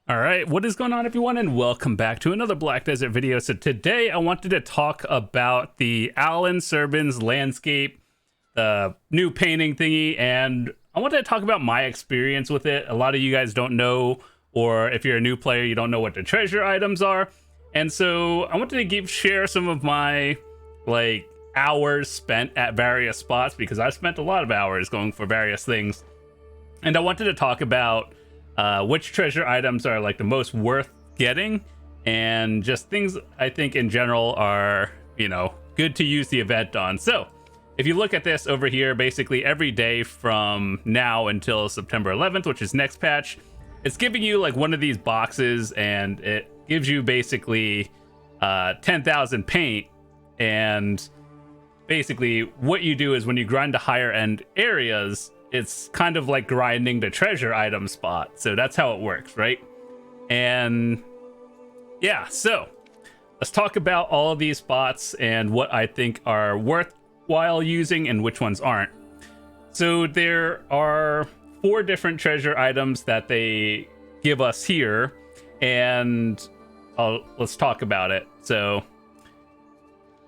All right, what is going on, everyone, and welcome back to another Black Desert video. So today I wanted to talk about the Allan Serbin's landscape, the new painting thingy, and I wanted to talk about my experience with it. A lot of you guys don't know, or if you're a new player, you don't know what the treasure items are. And so I wanted to share some of my hours spent at various spots, because I've spent a lot of hours going for various things. And I wanted to talk about which treasure items are the most worth getting, and just things I think in general are, good to use the event on. So if you look at this over here, basically every day from now until September 11th, which is next patch, it's giving you one of these boxes, and it gives you basically 10,000 paint. And basically what you do is when you grind to higher end areas, it's kind of like grinding the treasure item spot. So that's how it works, right? And yeah, so let's talk about all of these spots and what I think are worthwhile using and which ones aren't. So there are 4 different treasure items that they give us here, and let's talk about it. So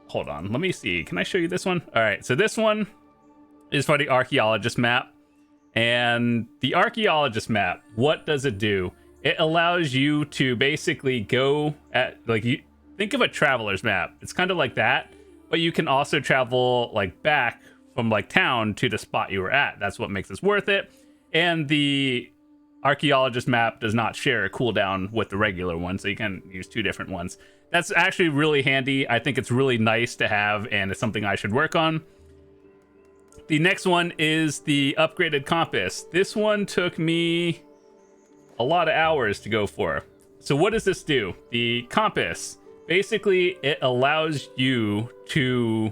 hold on, let me see. Can I show you this one? All right, so this one is for the Archaeologist map. And the Archaeologist map, what does it do? It allows you to basically go at, you think of a traveler's map. It's kind of like that, but you can also travel back from town to the spot you were at. That's what makes this worth it. And the Archaeologist map does not share a cooldown with the regular one, so you can use 2 different ones. That's actually really handy. I think it's really nice to have, and it's something I should work on. The next one is the upgraded compass. This one took me a lot of hours to go for. So what does this do? The compass, basically it allows you to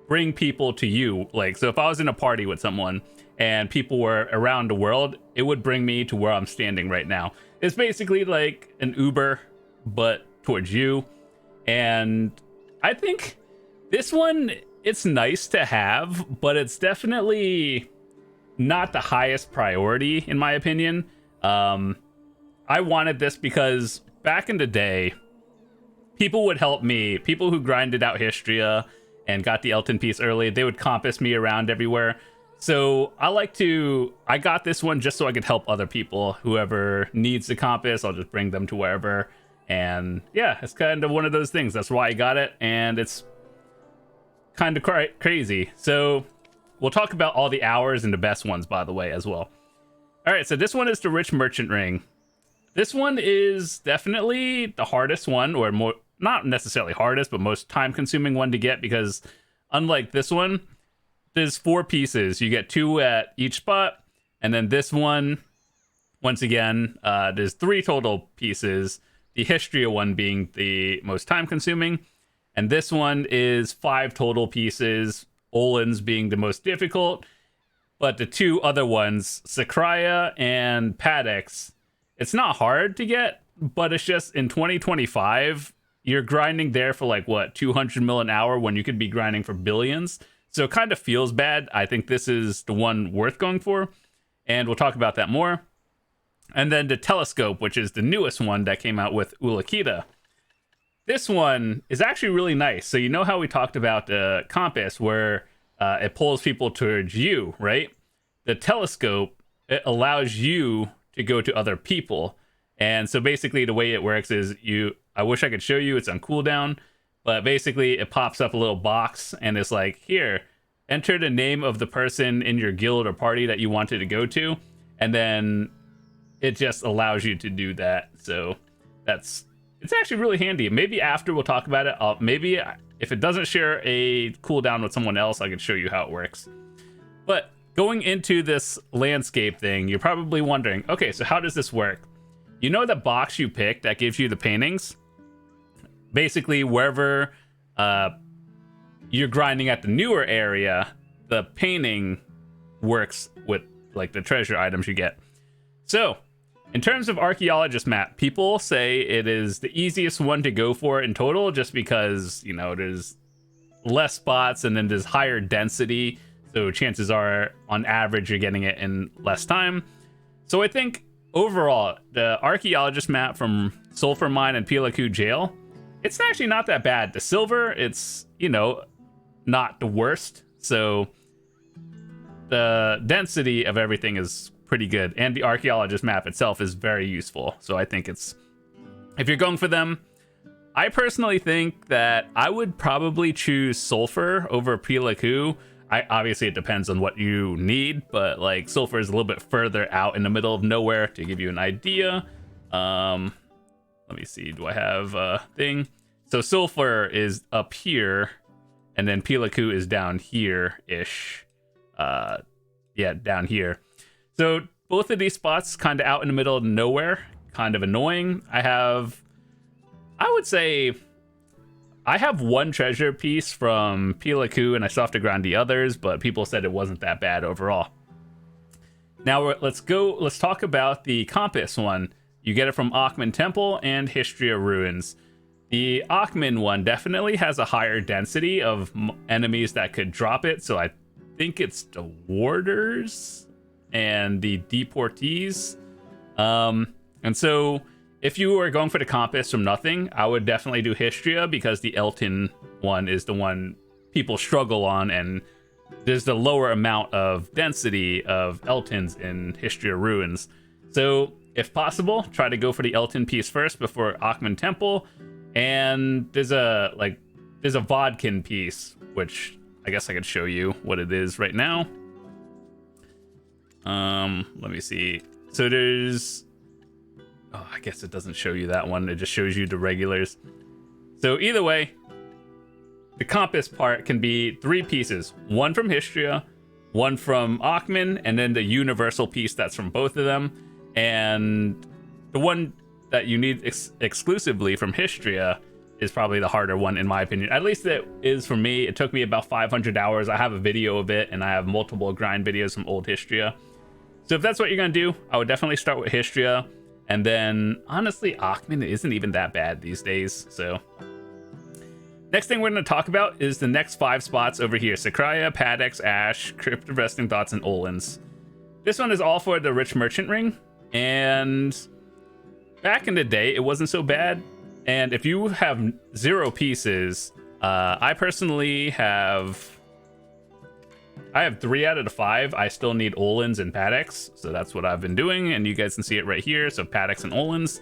bring people to you. So if I was in a party with someone and people were around the world, it would bring me to where I'm standing right now. It's basically like an Uber, but towards you. And I think this one, it's nice to have, but it's definitely not the highest priority in my opinion. I wanted this because back in the day, people would help me. People who grinded out Histria and got the Elton piece early, they would compass me around everywhere. So I got this one just so I could help other people. Whoever needs the compass, I'll just bring them to wherever. And yeah, it's kind of one of those things. That's why I got it, and it's kind of crazy. So we'll talk about all the hours and the best ones, by the way, as well. All right, so this one is the Rich Merchant Ring. This one is definitely the hardest one, or more, not necessarily hardest, but most time-consuming one to get, because unlike this one, there's 4 pieces. You get 2 at each spot, and then this one, once again, there's 3 total pieces, the Histria one being the most time-consuming. And this one is 5 total pieces, Olin's being the most difficult. But the 2 other ones, Sakraya and Paddox, it's not hard to get, but it's just in 2025, you're grinding there for 200 mil an hour when you could be grinding for billions. So it kind of feels bad. I think this is the one worth going for, and we'll talk about that more. And then the Telescope, which is the newest one that came out with Ulakita. This one is actually really nice. So you know how we talked about the compass where it pulls people towards you, right? The Telescope, it allows you to go to other people. And so basically the way it works is I wish I could show you, it's on cooldown, but basically it pops up a little box and it's here, enter the name of the person in your guild or party that you wanted to go to. And then it just allows you to do that. So it's actually really handy. Maybe after we'll talk about it. Maybe if it doesn't share a cooldown with someone else, I can show you how it works. But going into this landscape thing, you're probably wondering, okay, so how does this work? You know the box you picked that gives you the paintings? Basically, wherever you're grinding at the newer area, the painting works with the treasure items you get. So in terms of Archaeologist map, people say it is the easiest one to go for in total, just because, there's less spots and then there's higher density. So chances are, on average, you're getting it in less time. So I think overall, the Archaeologist map from Sulphur Mine and Pilaku Jail, it's actually not that bad. The silver, it's, you know, not the worst. So the density of everything is pretty good. And the Archaeologist map itself is very useful. So I think it's, if you're going for them, I personally think that I would probably choose Sulphur over Pilaku. Obviously, it depends on what you need, but like Sulphur is a little bit further out in the middle of nowhere to give you an idea. Let me see. Do I have a thing? So Sulphur is up here, and then Pilaku is down here-ish. Yeah, down here. So both of these spots kind of out in the middle of nowhere, kind of annoying. I would say I have one treasure piece from Pilaku, and I still have to grind the others, but people said it wasn't that bad overall. Now let's talk about the compass one. You get it from Akhman Temple and Histria Ruins. The Akhman one definitely has a higher density of enemies that could drop it, so I think it's the Warders and the Deportees. And so if you were going for the compass from nothing, I would definitely do Histria, because the Elton one is the one people struggle on, and there's the lower amount of density of Eltons in Histria Ruins. So if possible, try to go for the Elton piece first before Akhman Temple. And there's a Vodkin piece, which I guess I could show you what it is right now. Let me see. So there's, oh, I guess it doesn't show you that one. It just shows you the regulars. So either way, the compass part can be 3 pieces. One from Histria, one from Akhman, and then the universal piece that's from both of them. And the one that you need exclusively from Histria is probably the harder one, in my opinion. At least it is for me. It took me about 500 hours. I have a video of it, and I have multiple grind videos from old Histria. So if that's what you're going to do, I would definitely start with Histria. And then, honestly, Akhman isn't even that bad these days. So next thing we're going to talk about is the next 5 spots over here. Sakraya, Paddocks, Ash, Crypt of Resting Thoughts, and Olens. This one is all for the Rich Merchant Ring. And back in the day, it wasn't so bad. And if you have 0 pieces, I personally have 3 out of the 5. I still need Olens and Paddocks, so that's what I've been doing, and you guys can see it right here. So Paddocks and Olens.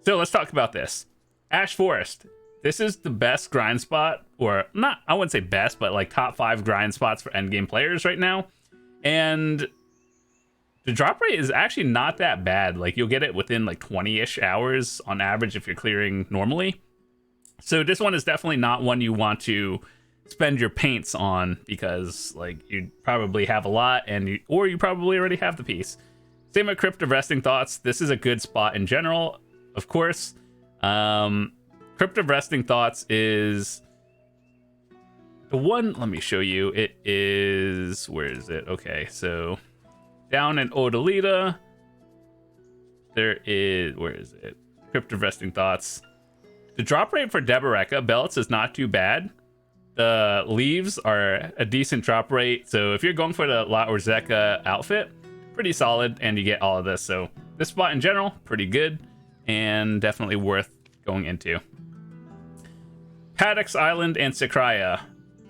So let's talk about this. Ash Forest. This is the best grind spot, or not, I wouldn't say best, but like top 5 grind spots for endgame players right now. And the drop rate is actually not that bad. Like, you'll get it within like 20-ish hours on average if you're clearing normally. So this one is definitely not one you want to spend your paints on, because like you probably have a lot, and you probably already have the piece. Same with Crypt of Resting Thoughts. This is a good spot in general, of course. Crypt of Resting Thoughts is the one. Let me show you. It is, where is it? Okay, so down in Odalita, there is, where is it? Crypt of Resting Thoughts. The drop rate for Deboreka belts is not too bad. The leaves are a decent drop rate, so if you're going for the La Orzeka outfit, pretty solid, and you get all of this. So this spot in general, pretty good, and definitely worth going into. Paddocks Island and Sakraya.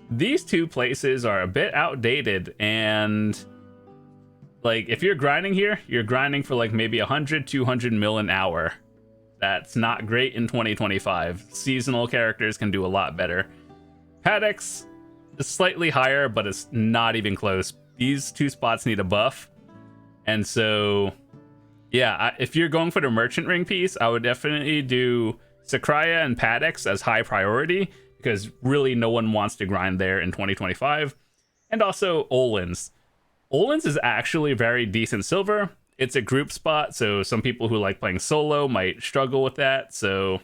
These 2 places are a bit outdated, and like if you're grinding here, you're grinding for like maybe 100, 200 mil an hour. That's not great in 2025. Seasonal characters can do a lot better. Paddocks is slightly higher, but it's not even close. These 2 spots need a buff. And so, yeah, if you're going for the Merchant Ring piece, I would definitely do Sakraya and Paddocks as high priority, because really no one wants to grind there in 2025. And also Olens. Olens is actually very decent silver. It's a group spot, so some people who like playing solo might struggle with that. So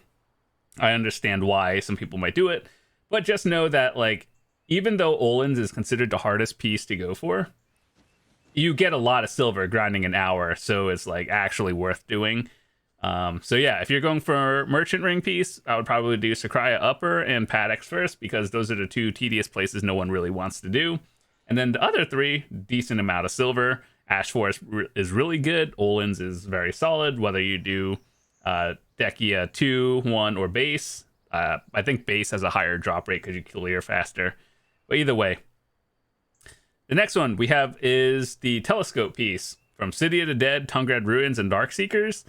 I understand why some people might do it. But just know that, like, even though Olens is considered the hardest piece to go for, you get a lot of silver grinding an hour, so it's like actually worth doing. So yeah, if you're going for Merchant Ring piece, I would probably do Sakraya Upper and Paddocks first, because those are the 2 tedious places no one really wants to do. And then the other 3, decent amount of silver, Ash Forest is really good. Olin's is very solid, whether you do Dekia 2, 1, or base. I think base has a higher drop rate because you clear faster. But either way. The next one we have is the telescope piece from City of the Dead, Tungrad Ruins, and Darkseekers.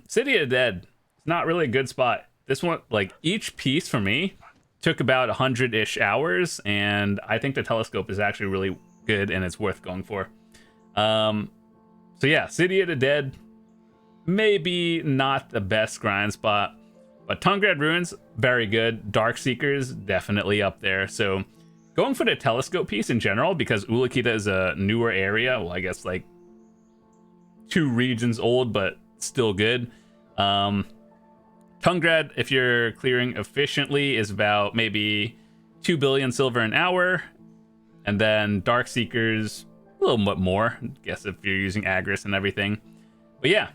City of the Dead is not really a good spot. This one, like, each piece for me took about 100-ish hours, and I think the telescope is actually really good and it's worth going for. So yeah, City of the Dead, maybe not the best grind spot, but Tungrad Ruins, very good. Darkseekers, definitely up there. So going for the telescope piece in general, because Ulakita is a newer area, well, I guess like 2 regions old, but still good. Tungrad, if you're clearing efficiently, is about maybe 2 billion silver an hour. And then Darkseekers, a little bit more, I guess, if you're using Agris and everything. But yeah,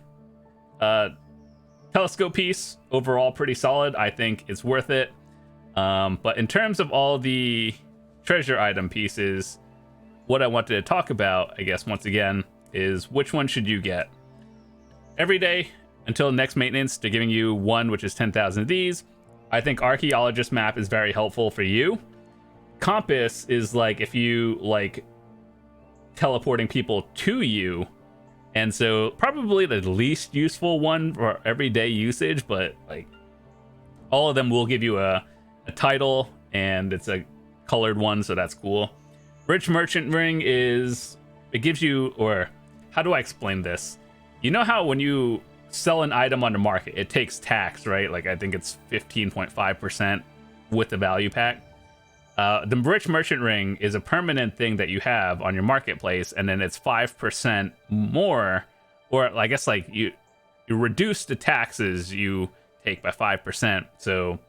telescope piece, overall pretty solid. I think it's worth it. But in terms of all the treasure item pieces, what I wanted to talk about, I guess, once again, is which one should you get? Every day until next maintenance, they're giving you one, which is 10,000 of these. I think Archaeologist map is very helpful for you. Compass is like if you like teleporting people to you, and so probably the least useful one for everyday usage, but like all of them will give you a title, and it's a colored one, so that's cool. Rich Merchant Ring is, it gives you, or how do I explain this? You know how when you sell an item on the market, it takes tax, right? Like I think it's 15.5% with the value pack. The Rich Merchant Ring is a permanent thing that you have on your marketplace, and then it's 5% more, or I guess like you reduce the taxes you take by 5%. So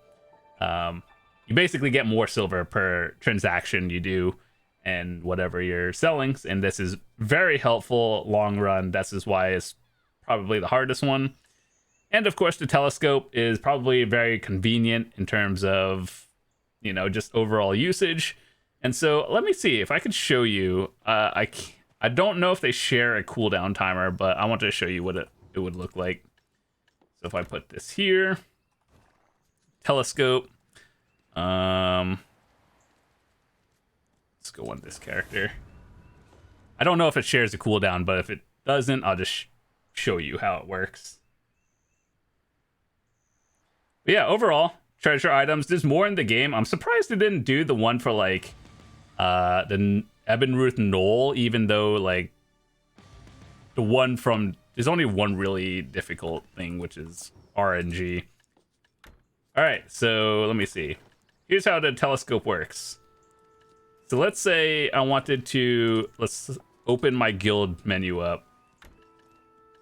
you basically get more silver per transaction you do and whatever you're selling. And this is very helpful long run. This is why it's probably the hardest one. And of course, the telescope is probably very convenient in terms of, you know, just overall usage. And so let me see if I could show you. I don't know if they share a cooldown timer, but I want to show you what it would look like. So if I put this here, telescope, let's go on this character. I don't know if it shares a cooldown, but if it doesn't, I'll just show you how it works. But yeah, overall, treasure items, there's more in the game. I'm surprised they didn't do the one for like the Ebenruth Knoll, even though like the one from, there's only one really difficult thing, which is RNG. All right, so let me see. Here's how the telescope works. So let's say I wanted to, let's open my guild menu up.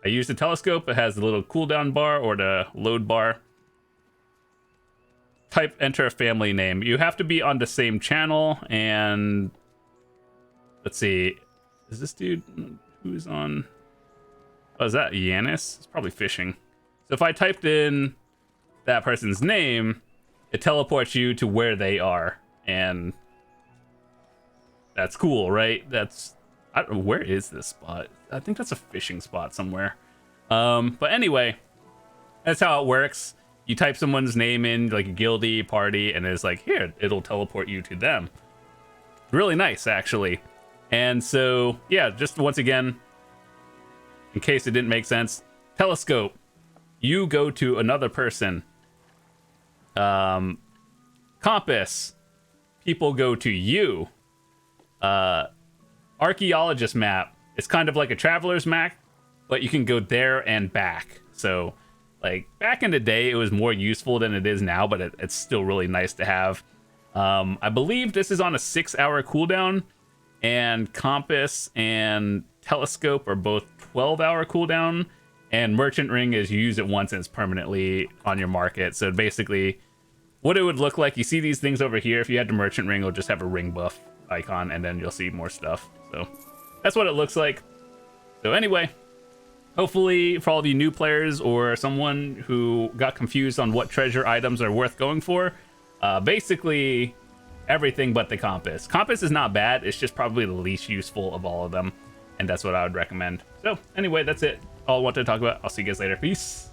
I use the telescope. It has the little cooldown bar or the load bar. Type, enter a family name. You have to be on the same channel, and let's see. Is this dude who's on? Oh, is that Yanis? It's probably fishing. So if I typed in that person's name, it teleports you to where they are, and that's cool, right? That's, I don't know, where is this spot? I think that's a fishing spot somewhere. But anyway, that's how it works. You type someone's name in, like a guildie party, and it's like, here, it'll teleport you to them. Really nice, actually. And so, yeah, just once again, in case it didn't make sense, telescope, you go to another person. Compass, people go to you. Archaeologist map, it's kind of like a traveler's map, but you can go there and back. So like back in the day, it was more useful than it is now, but it's still really nice to have. I believe this is on a 6-hour cooldown, and compass and telescope are both 12-hour cooldown, and merchant ring is you use it once and it's permanently on your market. So basically what it would look like, you see these things over here. If you had the merchant ring, it'll just have a ring buff icon, and then you'll see more stuff. So that's what it looks like. So anyway, hopefully for all of you new players or someone who got confused on what treasure items are worth going for, basically everything but the compass. Compass is not bad, it's just probably the least useful of all of them. and that's what I would recommend. So anyway, that's it. All I wanted to talk about. I'll see you guys later. Peace.